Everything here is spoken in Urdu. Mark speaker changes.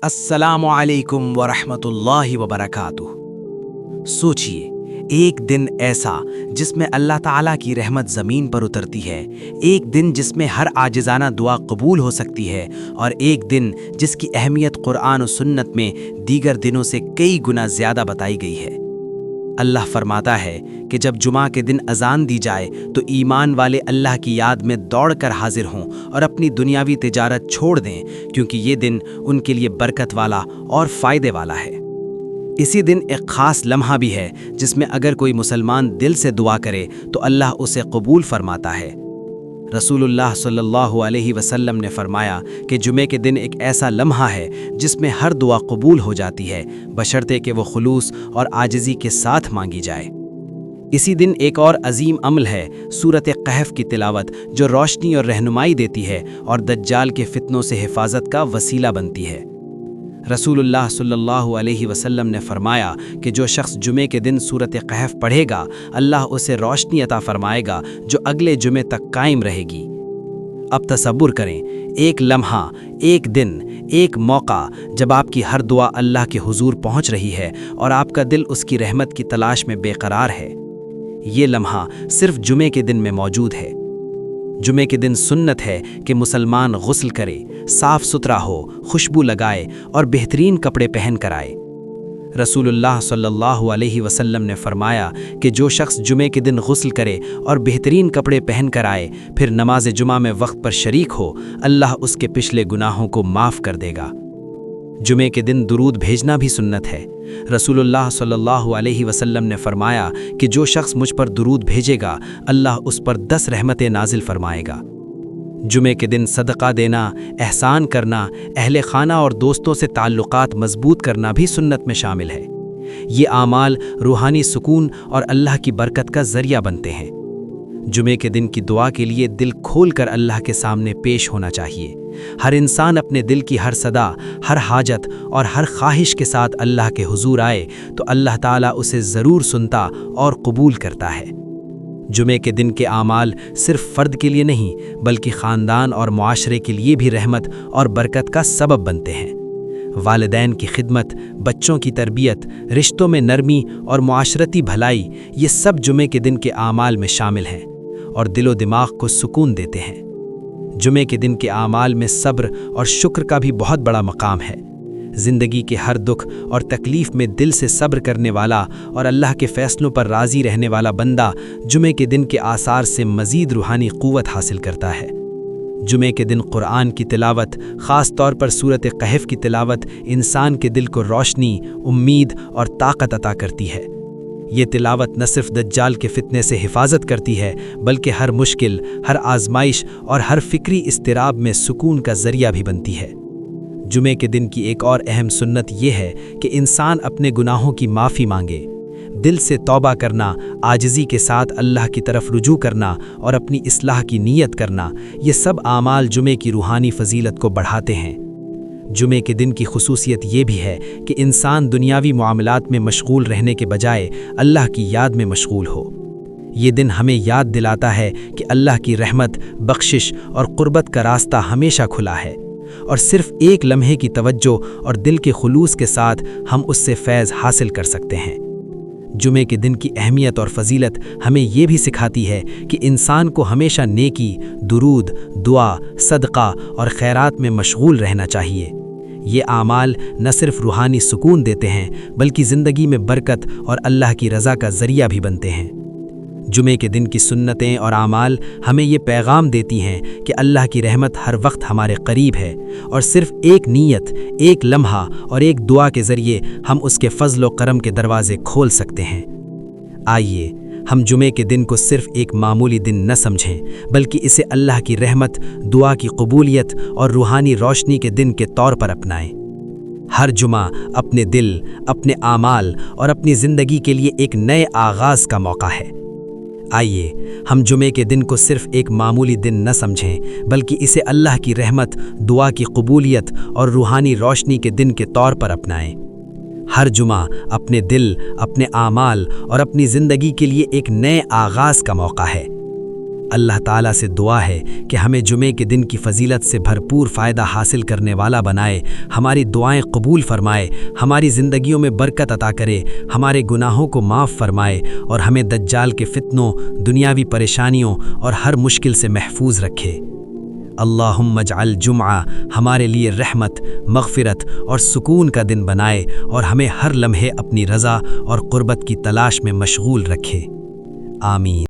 Speaker 1: السلام علیکم ورحمۃ اللہ وبرکاتہ۔ سوچئے، ایک دن ایسا جس میں اللہ تعالیٰ کی رحمت زمین پر اترتی ہے، ایک دن جس میں ہر عاجزانہ دعا قبول ہو سکتی ہے، اور ایک دن جس کی اہمیت قرآن و سنت میں دیگر دنوں سے کئی گنا زیادہ بتائی گئی ہے۔ اللہ فرماتا ہے کہ جب جمعہ کے دن اذان دی جائے تو ایمان والے اللہ کی یاد میں دوڑ کر حاضر ہوں اور اپنی دنیاوی تجارت چھوڑ دیں، کیونکہ یہ دن ان کے لیے برکت والا اور فائدے والا ہے۔ اسی دن ایک خاص لمحہ بھی ہے جس میں اگر کوئی مسلمان دل سے دعا کرے تو اللہ اسے قبول فرماتا ہے۔ رسول اللہ صلی اللہ علیہ وسلم نے فرمایا کہ جمعے کے دن ایک ایسا لمحہ ہے جس میں ہر دعا قبول ہو جاتی ہے، بشرطے کہ وہ خلوص اور عاجزی کے ساتھ مانگی جائے۔ اسی دن ایک اور عظیم عمل ہے، سورۃ کہف کی تلاوت، جو روشنی اور رہنمائی دیتی ہے اور دجال کے فتنوں سے حفاظت کا وسیلہ بنتی ہے۔ رسول اللہ صلی اللہ علیہ وسلم نے فرمایا کہ جو شخص جمعے کے دن سورۃ کہف پڑھے گا، اللہ اسے روشنی عطا فرمائے گا جو اگلے جمعے تک قائم رہے گی۔ اب تصور کریں، ایک لمحہ، ایک دن، ایک موقع جب آپ کی ہر دعا اللہ کے حضور پہنچ رہی ہے اور آپ کا دل اس کی رحمت کی تلاش میں بے قرار ہے۔ یہ لمحہ صرف جمعے کے دن میں موجود ہے۔ جمعے کے دن سنت ہے کہ مسلمان غسل کرے، صاف ستھرا ہو، خوشبو لگائے اور بہترین کپڑے پہن کر آئے۔ رسول اللہ صلی اللہ علیہ وسلم نے فرمایا کہ جو شخص جمعے کے دن غسل کرے اور بہترین کپڑے پہن کر آئے، پھر نماز جمعہ میں وقت پر شریک ہو، اللہ اس کے پچھلے گناہوں کو معاف کر دے گا۔ جمعے کے دن درود بھیجنا بھی سنت ہے۔ رسول اللہ صلی اللہ علیہ وسلم نے فرمایا کہ جو شخص مجھ پر درود بھیجے گا، اللہ اس پر 10 رحمتیں نازل فرمائے گا۔ جمعے کے دن صدقہ دینا، احسان کرنا، اہل خانہ اور دوستوں سے تعلقات مضبوط کرنا بھی سنت میں شامل ہے۔ یہ اعمال روحانی سکون اور اللہ کی برکت کا ذریعہ بنتے ہیں۔ جمعے کے دن کی دعا کے لیے دل کھول کر اللہ کے سامنے پیش ہونا چاہیے۔ ہر انسان اپنے دل کی ہر صدا، ہر حاجت اور ہر خواہش کے ساتھ اللہ کے حضور آئے تو اللہ تعالیٰ اسے ضرور سنتا اور قبول کرتا ہے۔ جمعے کے دن کے اعمال صرف فرد کے لیے نہیں بلکہ خاندان اور معاشرے کے لیے بھی رحمت اور برکت کا سبب بنتے ہیں۔ والدین کی خدمت، بچوں کی تربیت، رشتوں میں نرمی اور معاشرتی بھلائی، یہ سب جمعے کے دن کے اعمال میں شامل ہیں اور دل و دماغ کو سکون دیتے ہیں۔ جمعے کے دن کے اعمال میں صبر اور شکر کا بھی بہت بڑا مقام ہے۔ زندگی کے ہر دکھ اور تکلیف میں دل سے صبر کرنے والا اور اللہ کے فیصلوں پر راضی رہنے والا بندہ جمعے کے دن کے آثار سے مزید روحانی قوت حاصل کرتا ہے۔ جمعے کے دن قرآن کی تلاوت، خاص طور پر سورۃ کہف کی تلاوت، انسان کے دل کو روشنی، امید اور طاقت عطا کرتی ہے۔ یہ تلاوت نہ صرف دجال کے فتنے سے حفاظت کرتی ہے بلکہ ہر مشکل، ہر آزمائش اور ہر فکری اضطراب میں سکون کا ذریعہ بھی بنتی ہے۔ جمعے کے دن کی ایک اور اہم سنت یہ ہے کہ انسان اپنے گناہوں کی معافی مانگے۔ دل سے توبہ کرنا، عاجزی کے ساتھ اللہ کی طرف رجوع کرنا اور اپنی اصلاح کی نیت کرنا، یہ سب اعمال جمعے کی روحانی فضیلت کو بڑھاتے ہیں۔ جمعے کے دن کی خصوصیت یہ بھی ہے کہ انسان دنیاوی معاملات میں مشغول رہنے کے بجائے اللہ کی یاد میں مشغول ہو۔ یہ دن ہمیں یاد دلاتا ہے کہ اللہ کی رحمت، بخشش اور قربت کا راستہ ہمیشہ کھلا ہے، اور صرف ایک لمحے کی توجہ اور دل کے خلوص کے ساتھ ہم اس سے فیض حاصل کر سکتے ہیں۔ جمعے کے دن کی اہمیت اور فضیلت ہمیں یہ بھی سکھاتی ہے کہ انسان کو ہمیشہ نیکی، درود، دعا، صدقہ اور خیرات میں مشغول رہنا چاہیے۔ یہ اعمال نہ صرف روحانی سکون دیتے ہیں بلکہ زندگی میں برکت اور اللہ کی رضا کا ذریعہ بھی بنتے ہیں۔ جمعے کے دن کی سنتیں اور اعمال ہمیں یہ پیغام دیتی ہیں کہ اللہ کی رحمت ہر وقت ہمارے قریب ہے، اور صرف ایک نیت، ایک لمحہ اور ایک دعا کے ذریعے ہم اس کے فضل و کرم کے دروازے کھول سکتے ہیں۔ آئیے ہم جمعے کے دن کو صرف ایک معمولی دن نہ سمجھیں بلکہ اسے اللہ کی رحمت، دعا کی قبولیت اور روحانی روشنی کے دن کے طور پر اپنائیں۔ ہر جمعہ اپنے دل، اپنے اعمال اور اپنی زندگی کے لیے ایک نئے آغاز کا موقع ہے۔ آئیے ہم جمعے کے دن کو صرف ایک معمولی دن نہ سمجھیں بلکہ اسے اللہ کی رحمت، دعا کی قبولیت اور روحانی روشنی کے دن کے طور پر اپنائیں۔ ہر جمعہ اپنے دل، اپنے اعمال اور اپنی زندگی کے لیے ایک نئے آغاز کا موقع ہے۔
Speaker 2: اللہ تعالیٰ سے دعا ہے کہ ہمیں جمعے کے دن کی فضیلت سے بھرپور فائدہ حاصل کرنے والا بنائے، ہماری دعائیں قبول فرمائے، ہماری زندگیوں میں برکت عطا کرے، ہمارے گناہوں کو معاف فرمائے اور ہمیں دجال کے فتنوں، دنیاوی پریشانیوں اور ہر مشکل سے محفوظ رکھے۔ اللہم اجعل جمعہ ہمارے لیے رحمت، مغفرت اور سکون کا دن بنائے اور ہمیں ہر لمحے اپنی رضا اور قربت کی تلاش میں مشغول رکھے۔ آمین۔